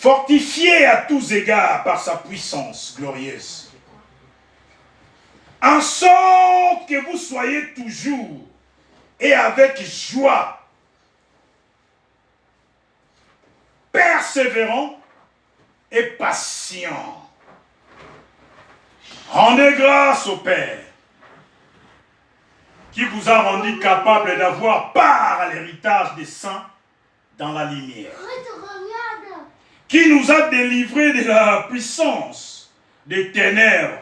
fortifié à tous égards par sa puissance glorieuse, en sorte que vous soyez toujours et avec joie, persévérant et patient. Rendez grâce au Père qui vous a rendu capable d'avoir part à l'héritage des saints dans la lumière, qui nous a délivrés de la puissance des ténèbres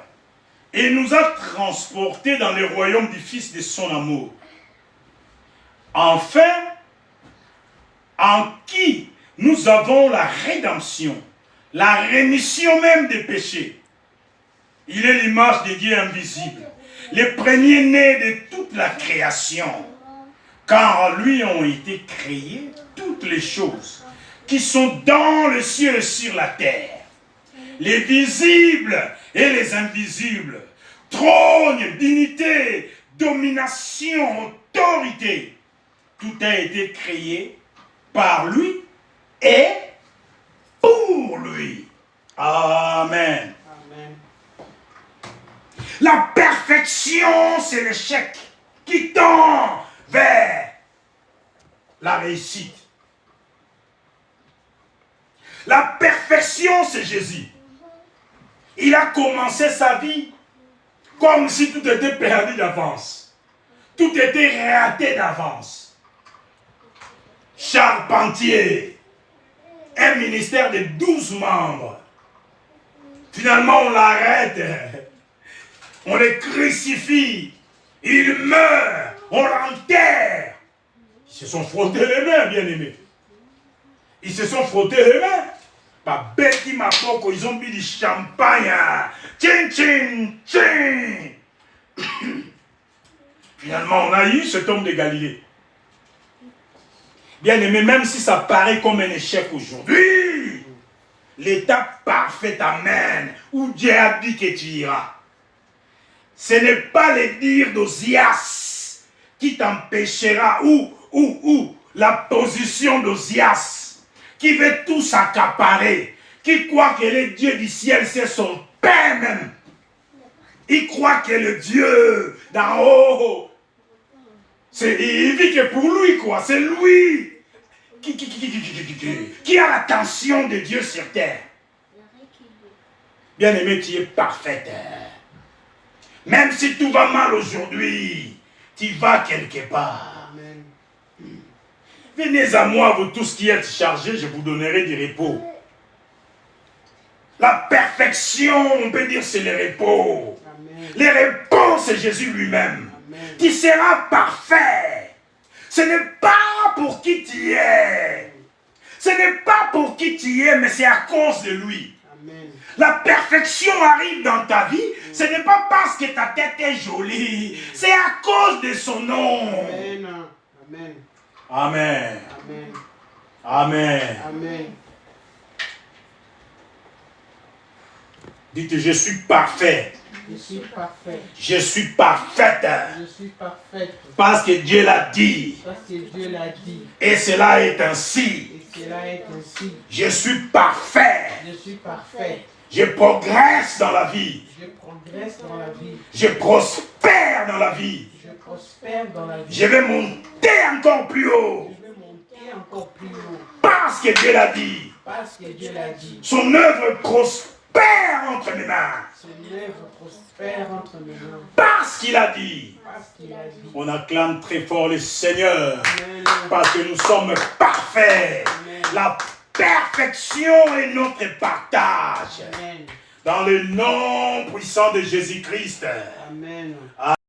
et nous a transportés dans le royaume du Fils de son amour. Enfin, en qui nous avons la rédemption, la rémission même des péchés. Il est l'image de Dieu invisible, le premier-né de toute la création, car en lui ont été créées toutes les choses qui sont dans le ciel et sur la terre, les visibles et les invisibles, trône, dignité, domination, autorité. Tout a été créé par lui et pour lui. Amen. Amen. La perfection, c'est l'échec qui tend vers la réussite. La perfection, c'est Jésus. Il a commencé sa vie comme si tout était perdu d'avance. Tout était raté d'avance. Charpentier, un ministère de 12 membres. Finalement, on l'arrête. On le crucifie. Il meurt. On l'enterre. Ils se sont frottés les mains, bien-aimés. Ils se sont frottés les mains. Bah, Betty Mapoko, ils ont bu du champagne. Tchin, tchin, tchin. Finalement, on a eu cet homme de Galilée. Bien-aimé, même si ça paraît comme un échec aujourd'hui, l'état parfait t'amène où Dieu a dit que tu iras. Ce n'est pas le dire d'Ozias qui t'empêchera ou la position d'Ozias qui veut tout s'accaparer, qui croit que le Dieu du ciel c'est son Père même. Il croit que le Dieu d'en haut, il vit que pour lui quoi, c'est lui qui a l'attention de Dieu sur terre. Bien-aimé, tu es parfaite. Même si tout va mal aujourd'hui, tu vas quelque part. Amen. Venez à moi, vous tous qui êtes chargés, je vous donnerai du repos. La perfection, on peut dire, c'est le repos. Amen. Le repos, c'est Jésus lui-même. Amen. Tu seras parfait. Ce n'est pas pour qui tu es. Ce n'est pas pour qui tu es, mais c'est à cause de lui. Amen. La perfection arrive dans ta vie, ce n'est pas parce que ta tête est jolie, c'est à cause de son nom. Amen. Amen. Amen. Amen. Amen. Amen. Dites, je suis parfait. Je suis parfait. Je suis parfaite. Je suis parfaite. Parce que Dieu l'a dit. Parce que Dieu l'a dit. Et cela est ainsi. Et cela est ainsi. Je suis parfait. Je suis parfait. Je progresse dans la vie. Je progresse dans la vie. Je prospère dans la vie. Je prospère dans la vie. Je vais monter encore plus haut. Je vais monter encore plus haut. Parce que Dieu l'a dit. Parce que Dieu l'a dit. Son œuvre prospère entre mes mains. Son œuvre prospère entre mes mains. Parce qu'il a dit. Parce qu'il a dit. On acclame très fort le Seigneur. Amen. Parce que nous sommes parfaits. Amen. La perfection est notre partage. Amen. Dans le nom puissant de Jésus-Christ. Amen.